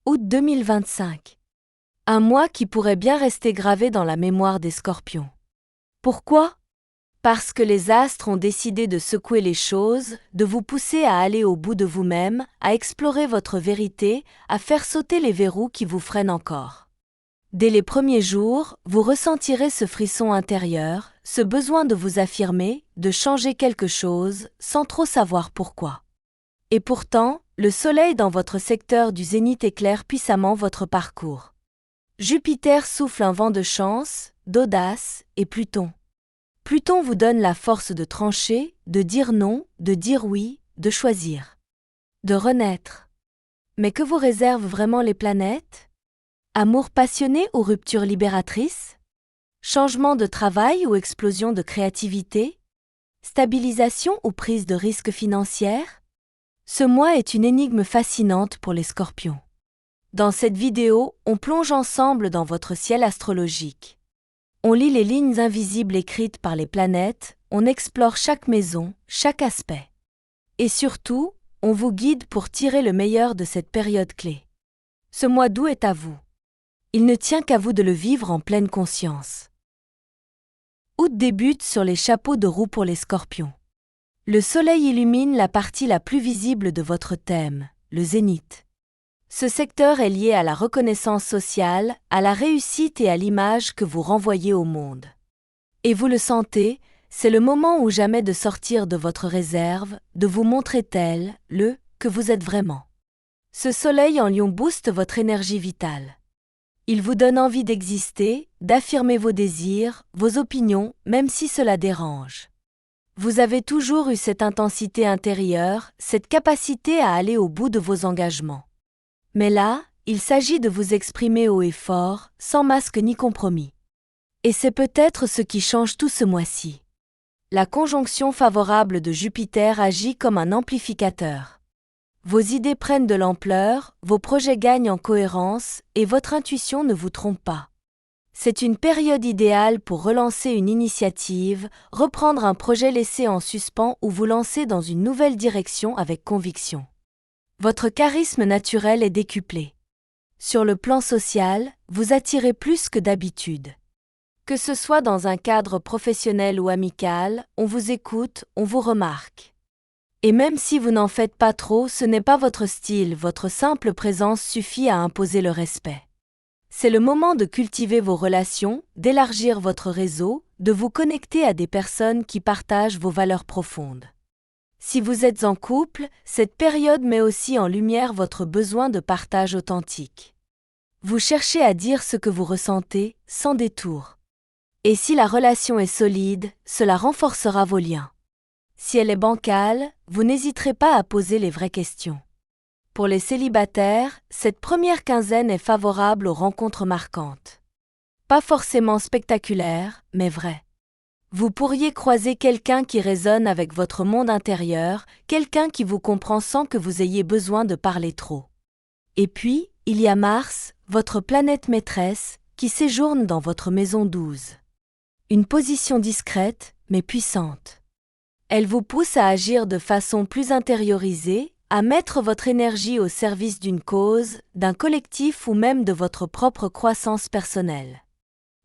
Août 2025. Un mois qui pourrait bien rester gravé dans la mémoire des Scorpions. Pourquoi? Parce que les astres ont décidé de secouer les choses, de vous pousser à aller au bout de vous-même, à explorer votre vérité, à faire sauter les verrous qui vous freinent encore. Dès les premiers jours, vous ressentirez ce frisson intérieur, ce besoin de vous affirmer, de changer quelque chose, sans trop savoir pourquoi. Et pourtant, le soleil dans votre secteur du zénith éclaire puissamment votre parcours. Jupiter souffle un vent de chance, d'audace, et Pluton. Pluton vous donne la force de trancher, de dire non, de dire oui, de choisir. De renaître. Mais que vous réservent vraiment les planètes? Amour passionné ou rupture libératrice? Changement de travail ou explosion de créativité? Stabilisation ou prise de risque financière? Ce mois est une énigme fascinante pour les Scorpions. Dans cette vidéo, on plonge ensemble dans votre ciel astrologique. On lit les lignes invisibles écrites par les planètes, on explore chaque maison, chaque aspect. Et surtout, on vous guide pour tirer le meilleur de cette période clé. Ce mois d'août est à vous. Il ne tient qu'à vous de le vivre en pleine conscience. Août débute sur les chapeaux de roue pour les Scorpions. Le soleil illumine la partie la plus visible de votre thème, le zénith. Ce secteur est lié à la reconnaissance sociale, à la réussite et à l'image que vous renvoyez au monde. Et vous le sentez, c'est le moment ou jamais de sortir de votre réserve, de vous montrer tel, que vous êtes vraiment. Ce soleil en lion booste votre énergie vitale. Il vous donne envie d'exister, d'affirmer vos désirs, vos opinions, même si cela dérange. Vous avez toujours eu cette intensité intérieure, cette capacité à aller au bout de vos engagements. Mais là, il s'agit de vous exprimer haut et fort, sans masque ni compromis. Et c'est peut-être ce qui change tout ce mois-ci. La conjonction favorable de Jupiter agit comme un amplificateur. Vos idées prennent de l'ampleur, vos projets gagnent en cohérence, et votre intuition ne vous trompe pas. C'est une période idéale pour relancer une initiative, reprendre un projet laissé en suspens ou vous lancer dans une nouvelle direction avec conviction. Votre charisme naturel est décuplé. Sur le plan social, vous attirez plus que d'habitude. Que ce soit dans un cadre professionnel ou amical, on vous écoute, on vous remarque. Et même si vous n'en faites pas trop, ce n'est pas votre style, votre simple présence suffit à imposer le respect. C'est le moment de cultiver vos relations, d'élargir votre réseau, de vous connecter à des personnes qui partagent vos valeurs profondes. Si vous êtes en couple, cette période met aussi en lumière votre besoin de partage authentique. Vous cherchez à dire ce que vous ressentez, sans détour. Et si la relation est solide, cela renforcera vos liens. Si elle est bancale, vous n'hésiterez pas à poser les vraies questions. Pour les célibataires, cette première quinzaine est favorable aux rencontres marquantes. Pas forcément spectaculaires, mais vraies. Vous pourriez croiser quelqu'un qui résonne avec votre monde intérieur, quelqu'un qui vous comprend sans que vous ayez besoin de parler trop. Et puis, il y a Mars, votre planète maîtresse, qui séjourne dans votre maison 12. Une position discrète, mais puissante. Elle vous pousse à agir de façon plus intériorisée, à mettre votre énergie au service d'une cause, d'un collectif ou même de votre propre croissance personnelle.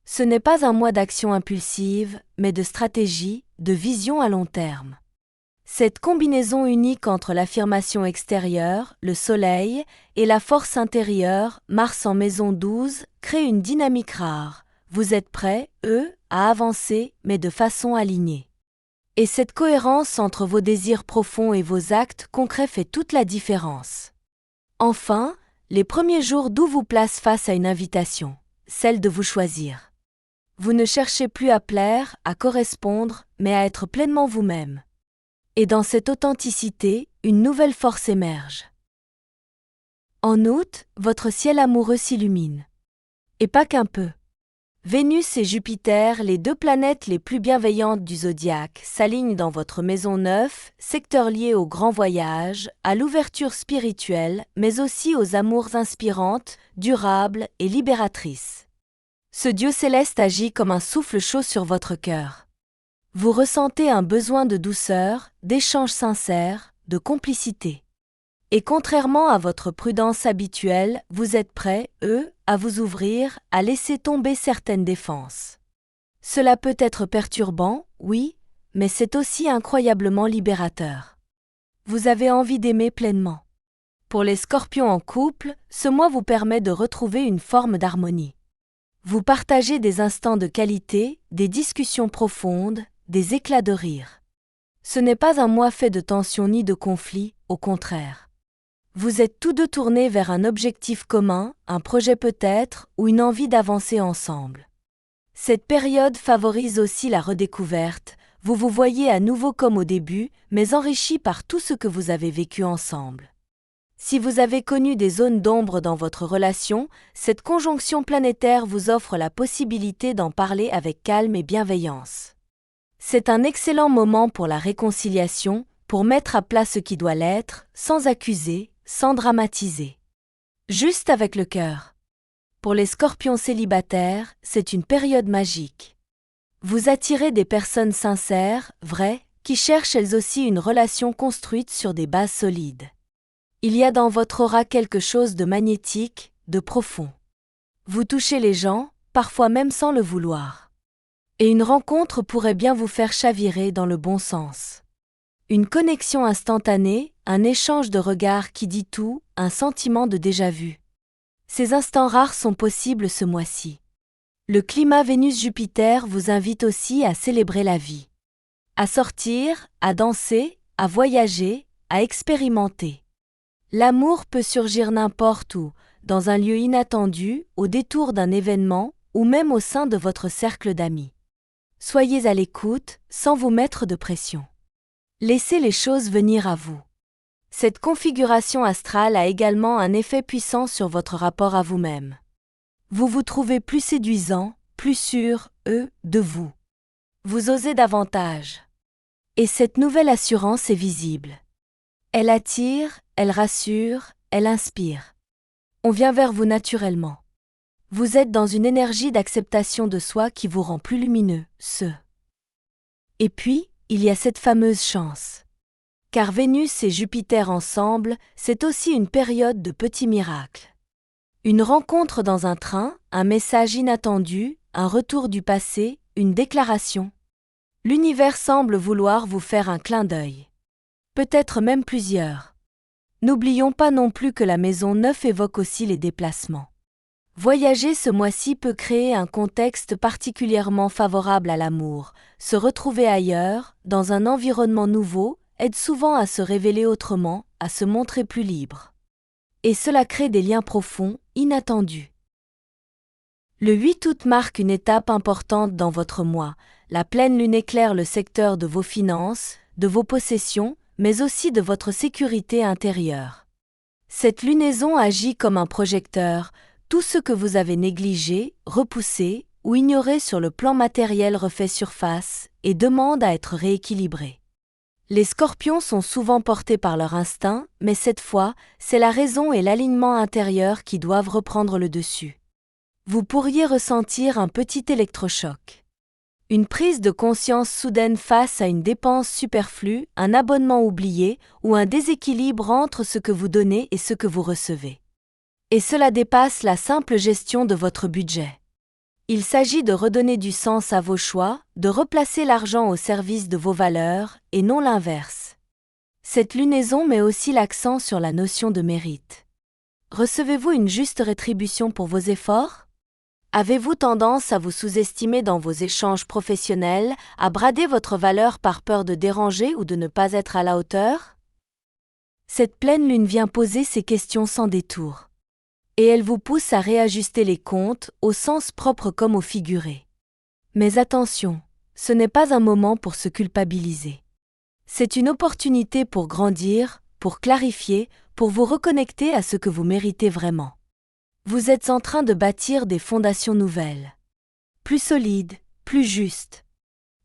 Ce n'est pas un mois d'action impulsive, mais de stratégie, de vision à long terme. Cette combinaison unique entre l'affirmation extérieure, le soleil, et la force intérieure, Mars en maison 12, crée une dynamique rare. Vous êtes prêts, à avancer, mais de façon alignée. Et cette cohérence entre vos désirs profonds et vos actes concrets fait toute la différence. Enfin, les premiers jours d'août vous placent face à une invitation, celle de vous choisir. Vous ne cherchez plus à plaire, à correspondre, mais à être pleinement vous-même. Et dans cette authenticité, une nouvelle force émerge. En août, votre ciel amoureux s'illumine. Et pas qu'un peu. Vénus et Jupiter, les deux planètes les plus bienveillantes du zodiaque, s'alignent dans votre maison 9, secteur lié au grand voyage, à l'ouverture spirituelle, mais aussi aux amours inspirantes, durables et libératrices. Ce Dieu céleste agit comme un souffle chaud sur votre cœur. Vous ressentez un besoin de douceur, d'échange sincère, de complicité. Et contrairement à votre prudence habituelle, vous êtes prêts, à vous ouvrir, à laisser tomber certaines défenses. Cela peut être perturbant, oui, mais c'est aussi incroyablement libérateur. Vous avez envie d'aimer pleinement. Pour les Scorpions en couple, ce mois vous permet de retrouver une forme d'harmonie. Vous partagez des instants de qualité, des discussions profondes, des éclats de rire. Ce n'est pas un mois fait de tensions ni de conflits, au contraire. Vous êtes tous deux tournés vers un objectif commun, un projet peut-être, ou une envie d'avancer ensemble. Cette période favorise aussi la redécouverte, vous vous voyez à nouveau comme au début, mais enrichi par tout ce que vous avez vécu ensemble. Si vous avez connu des zones d'ombre dans votre relation, cette conjonction planétaire vous offre la possibilité d'en parler avec calme et bienveillance. C'est un excellent moment pour la réconciliation, pour mettre à plat ce qui doit l'être, sans accuser, sans dramatiser. Juste avec le cœur. Pour les Scorpions célibataires, c'est une période magique. Vous attirez des personnes sincères, vraies, qui cherchent elles aussi une relation construite sur des bases solides. Il y a dans votre aura quelque chose de magnétique, de profond. Vous touchez les gens, parfois même sans le vouloir. Et une rencontre pourrait bien vous faire chavirer dans le bon sens. Une connexion instantanée, un échange de regards qui dit tout, un sentiment de déjà-vu. Ces instants rares sont possibles ce mois-ci. Le climat Vénus-Jupiter vous invite aussi à célébrer la vie. À sortir, à danser, à voyager, à expérimenter. L'amour peut surgir n'importe où, dans un lieu inattendu, au détour d'un événement, ou même au sein de votre cercle d'amis. Soyez à l'écoute, sans vous mettre de pression. Laissez les choses venir à vous. Cette configuration astrale a également un effet puissant sur votre rapport à vous-même. Vous vous trouvez plus séduisant, plus sûr, de vous. Vous osez davantage. Et cette nouvelle assurance est visible. Elle attire, elle rassure, elle inspire. On vient vers vous naturellement. Vous êtes dans une énergie d'acceptation de soi qui vous rend plus lumineux, Et puis, il y a cette fameuse chance. Car Vénus et Jupiter ensemble, c'est aussi une période de petits miracles. Une rencontre dans un train, un message inattendu, un retour du passé, une déclaration. L'univers semble vouloir vous faire un clin d'œil. Peut-être même plusieurs. N'oublions pas non plus que la maison 9 évoque aussi les déplacements. Voyager ce mois-ci peut créer un contexte particulièrement favorable à l'amour. Se retrouver ailleurs, dans un environnement nouveau, aide souvent à se révéler autrement, à se montrer plus libre. Et cela crée des liens profonds, inattendus. Le 8 août marque une étape importante dans votre mois. La pleine lune éclaire le secteur de vos finances, de vos possessions, mais aussi de votre sécurité intérieure. Cette lunaison agit comme un projecteur, tout ce que vous avez négligé, repoussé ou ignoré sur le plan matériel refait surface et demande à être rééquilibré. Les Scorpions sont souvent portés par leur instinct, mais cette fois, c'est la raison et l'alignement intérieur qui doivent reprendre le dessus. Vous pourriez ressentir un petit électrochoc. Une prise de conscience soudaine face à une dépense superflue, un abonnement oublié ou un déséquilibre entre ce que vous donnez et ce que vous recevez. Et cela dépasse la simple gestion de votre budget. Il s'agit de redonner du sens à vos choix, de replacer l'argent au service de vos valeurs, et non l'inverse. Cette lunaison met aussi l'accent sur la notion de mérite. Recevez-vous une juste rétribution pour vos efforts ? Avez-vous tendance à vous sous-estimer dans vos échanges professionnels, à brader votre valeur par peur de déranger ou de ne pas être à la hauteur ? Cette pleine lune vient poser ces questions sans détour. Et elle vous pousse à réajuster les comptes, au sens propre comme au figuré. Mais attention, ce n'est pas un moment pour se culpabiliser. C'est une opportunité pour grandir, pour clarifier, pour vous reconnecter à ce que vous méritez vraiment. Vous êtes en train de bâtir des fondations nouvelles. Plus solides, plus justes.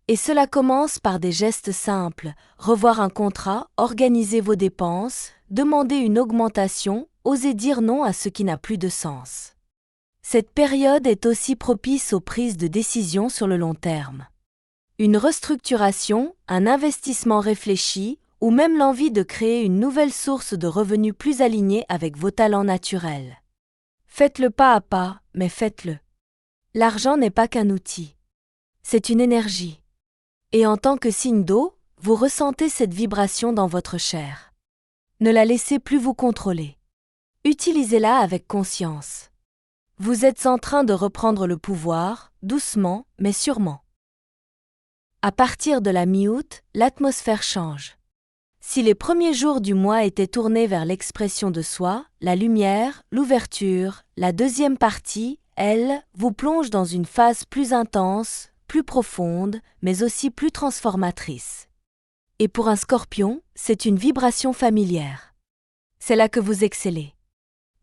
Et cela commence par des gestes simples, revoir un contrat, organiser vos dépenses, demander une augmentation, oser dire non à ce qui n'a plus de sens. Cette période est aussi propice aux prises de décisions sur le long terme. Une restructuration, un investissement réfléchi ou même l'envie de créer une nouvelle source de revenus plus alignée avec vos talents naturels. Faites-le pas à pas, mais faites-le. L'argent n'est pas qu'un outil. C'est une énergie. Et en tant que signe d'eau, vous ressentez cette vibration dans votre chair. Ne la laissez plus vous contrôler. Utilisez-la avec conscience. Vous êtes en train de reprendre le pouvoir, doucement, mais sûrement. À partir de la mi-août, l'atmosphère change. Si les premiers jours du mois étaient tournés vers l'expression de soi, la lumière, l'ouverture, la deuxième partie, elle, vous plonge dans une phase plus intense, plus profonde, mais aussi plus transformatrice. Et pour un Scorpion, c'est une vibration familière. C'est là que vous excellez.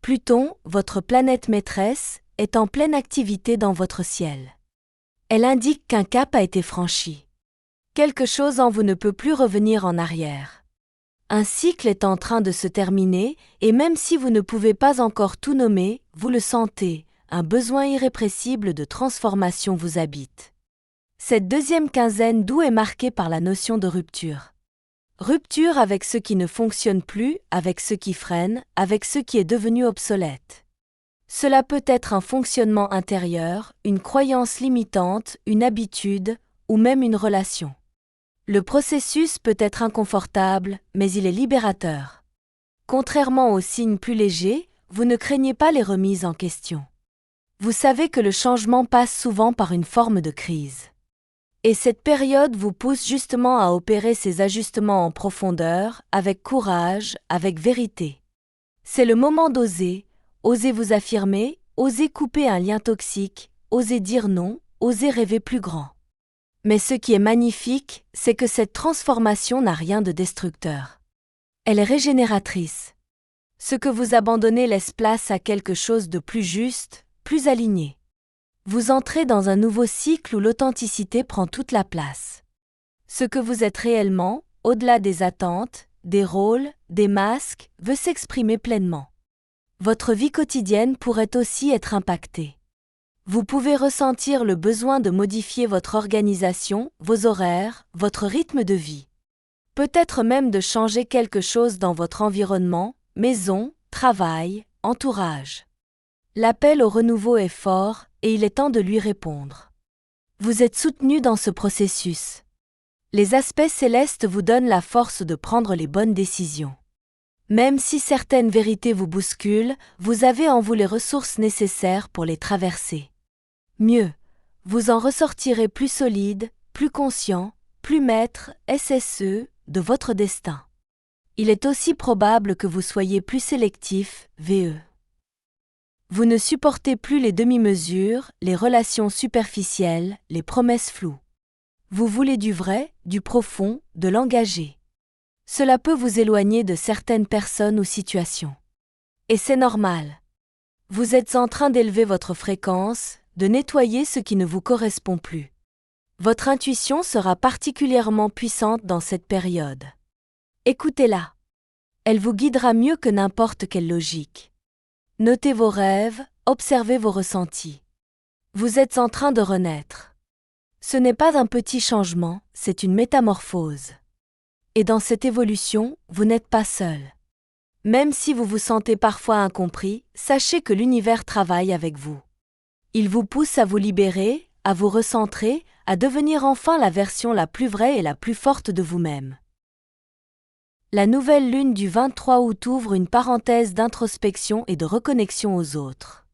Pluton, votre planète maîtresse, est en pleine activité dans votre ciel. Elle indique qu'un cap a été franchi. Quelque chose en vous ne peut plus revenir en arrière. Un cycle est en train de se terminer, et même si vous ne pouvez pas encore tout nommer, vous le sentez, un besoin irrépressible de transformation vous habite. Cette deuxième quinzaine d'août est marquée par la notion de rupture. Rupture avec ce qui ne fonctionne plus, avec ce qui freine, avec ce qui est devenu obsolète. Cela peut être un fonctionnement intérieur, une croyance limitante, une habitude, ou même une relation. Le processus peut être inconfortable, mais il est libérateur. Contrairement aux signes plus légers, vous ne craignez pas les remises en question. Vous savez que le changement passe souvent par une forme de crise. Et cette période vous pousse justement à opérer ces ajustements en profondeur, avec courage, avec vérité. C'est le moment d'oser, oser vous affirmer, oser couper un lien toxique, oser dire non, oser rêver plus grand. Mais ce qui est magnifique, c'est que cette transformation n'a rien de destructeur. Elle est régénératrice. Ce que vous abandonnez laisse place à quelque chose de plus juste, plus aligné. Vous entrez dans un nouveau cycle où l'authenticité prend toute la place. Ce que vous êtes réellement, au-delà des attentes, des rôles, des masques, veut s'exprimer pleinement. Votre vie quotidienne pourrait aussi être impactée. Vous pouvez ressentir le besoin de modifier votre organisation, vos horaires, votre rythme de vie. Peut-être même de changer quelque chose dans votre environnement, maison, travail, entourage. L'appel au renouveau est fort et il est temps de lui répondre. Vous êtes soutenu dans ce processus. Les aspects célestes vous donnent la force de prendre les bonnes décisions. Même si certaines vérités vous bousculent, vous avez en vous les ressources nécessaires pour les traverser. Mieux, vous en ressortirez plus solide, plus conscient, plus maître, SSE, de votre destin. Il est aussi probable que vous soyez plus sélectif, VE. Vous ne supportez plus les demi-mesures, les relations superficielles, les promesses floues. Vous voulez du vrai, du profond, de l'engagé. Cela peut vous éloigner de certaines personnes ou situations. Et c'est normal. Vous êtes en train d'élever votre fréquence, de nettoyer ce qui ne vous correspond plus. Votre intuition sera particulièrement puissante dans cette période. Écoutez-la. Elle vous guidera mieux que n'importe quelle logique. Notez vos rêves, observez vos ressentis. Vous êtes en train de renaître. Ce n'est pas un petit changement, c'est une métamorphose. Et dans cette évolution, vous n'êtes pas seul. Même si vous vous sentez parfois incompris, sachez que l'univers travaille avec vous. Il vous pousse à vous libérer, à vous recentrer, à devenir enfin la version la plus vraie et la plus forte de vous-même. La nouvelle lune du 23 août ouvre une parenthèse d'introspection et de reconnexion aux autres.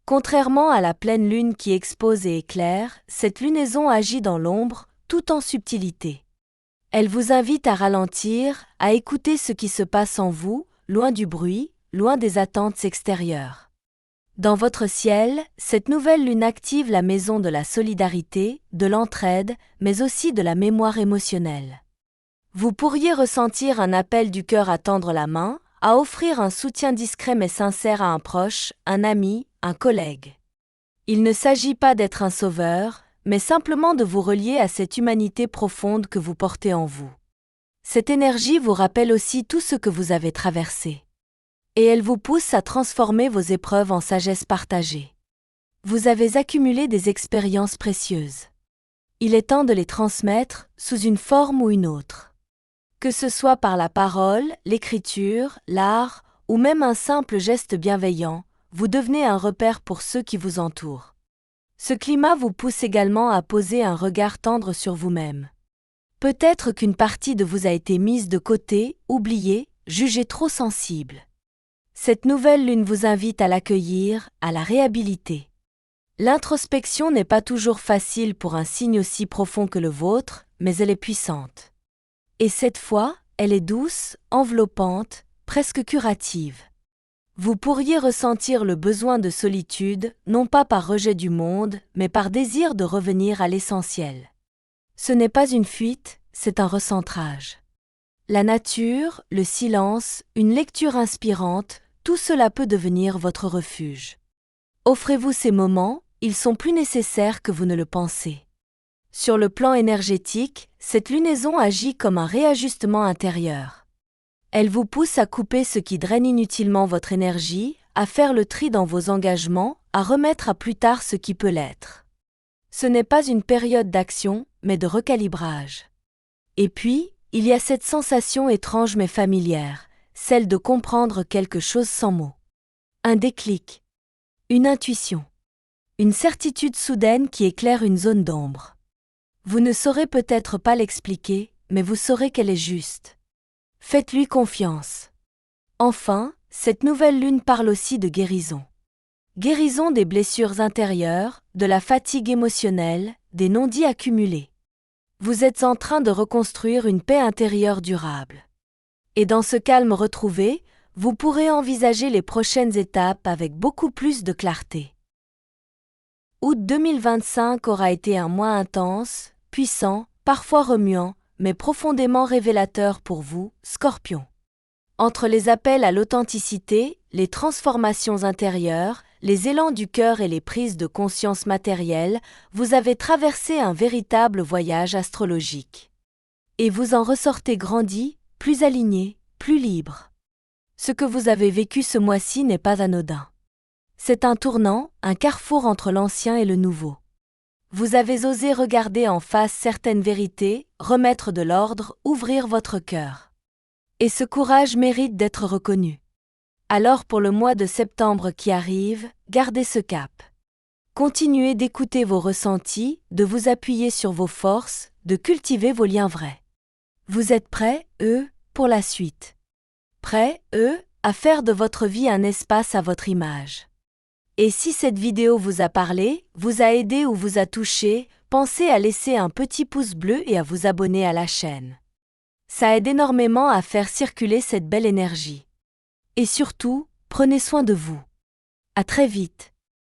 Contrairement à la pleine lune qui expose et éclaire, cette lunaison agit dans l'ombre, tout en subtilité. Elle vous invite à ralentir, à écouter ce qui se passe en vous, loin du bruit, loin des attentes extérieures. Dans votre ciel, cette nouvelle lune active la maison de la solidarité, de l'entraide, mais aussi de la mémoire émotionnelle. Vous pourriez ressentir un appel du cœur à tendre la main, à offrir un soutien discret mais sincère à un proche, un ami, un collègue. Il ne s'agit pas d'être un sauveur, mais simplement de vous relier à cette humanité profonde que vous portez en vous. Cette énergie vous rappelle aussi tout ce que vous avez traversé. Et elle vous pousse à transformer vos épreuves en sagesse partagée. Vous avez accumulé des expériences précieuses. Il est temps de les transmettre, sous une forme ou une autre. Que ce soit par la parole, l'écriture, l'art, ou même un simple geste bienveillant, vous devenez un repère pour ceux qui vous entourent. Ce climat vous pousse également à poser un regard tendre sur vous-même. Peut-être qu'une partie de vous a été mise de côté, oubliée, jugée trop sensible. Cette nouvelle lune vous invite à l'accueillir, à la réhabiliter. L'introspection n'est pas toujours facile pour un signe aussi profond que le vôtre, mais elle est puissante. Et cette fois, elle est douce, enveloppante, presque curative. Vous pourriez ressentir le besoin de solitude, non pas par rejet du monde, mais par désir de revenir à l'essentiel. Ce n'est pas une fuite, c'est un recentrage. La nature, le silence, une lecture inspirante, tout cela peut devenir votre refuge. Offrez-vous ces moments, ils sont plus nécessaires que vous ne le pensez. Sur le plan énergétique, cette lunaison agit comme un réajustement intérieur. Elle vous pousse à couper ce qui draine inutilement votre énergie, à faire le tri dans vos engagements, à remettre à plus tard ce qui peut l'être. Ce n'est pas une période d'action, mais de recalibrage. Et puis, il y a cette sensation étrange mais familière, celle de comprendre quelque chose sans mots. Un déclic. Une intuition. Une certitude soudaine qui éclaire une zone d'ombre. Vous ne saurez peut-être pas l'expliquer, mais vous saurez qu'elle est juste. Faites-lui confiance. Enfin, cette nouvelle lune parle aussi de guérison. Guérison des blessures intérieures, de la fatigue émotionnelle, des non-dits accumulés. Vous êtes en train de reconstruire une paix intérieure durable. Et dans ce calme retrouvé, vous pourrez envisager les prochaines étapes avec beaucoup plus de clarté. Août 2025 aura été un mois intense, puissant, parfois remuant, mais profondément révélateur pour vous, Scorpion. Entre les appels à l'authenticité, les transformations intérieures, les élans du cœur et les prises de conscience matérielles, vous avez traversé un véritable voyage astrologique. Et vous en ressortez grandi, plus aligné, plus libre. Ce que vous avez vécu ce mois-ci n'est pas anodin. C'est un tournant, un carrefour entre l'ancien et le nouveau. Vous avez osé regarder en face certaines vérités, remettre de l'ordre, ouvrir votre cœur. Et ce courage mérite d'être reconnu. Alors pour le mois de septembre qui arrive, gardez ce cap. Continuez d'écouter vos ressentis, de vous appuyer sur vos forces, de cultiver vos liens vrais. Vous êtes prêts, pour la suite. Prêts, à faire de votre vie un espace à votre image. Et si cette vidéo vous a parlé, vous a aidé ou vous a touché, pensez à laisser un petit pouce bleu et à vous abonner à la chaîne. Ça aide énormément à faire circuler cette belle énergie. Et surtout, prenez soin de vous. À très vite.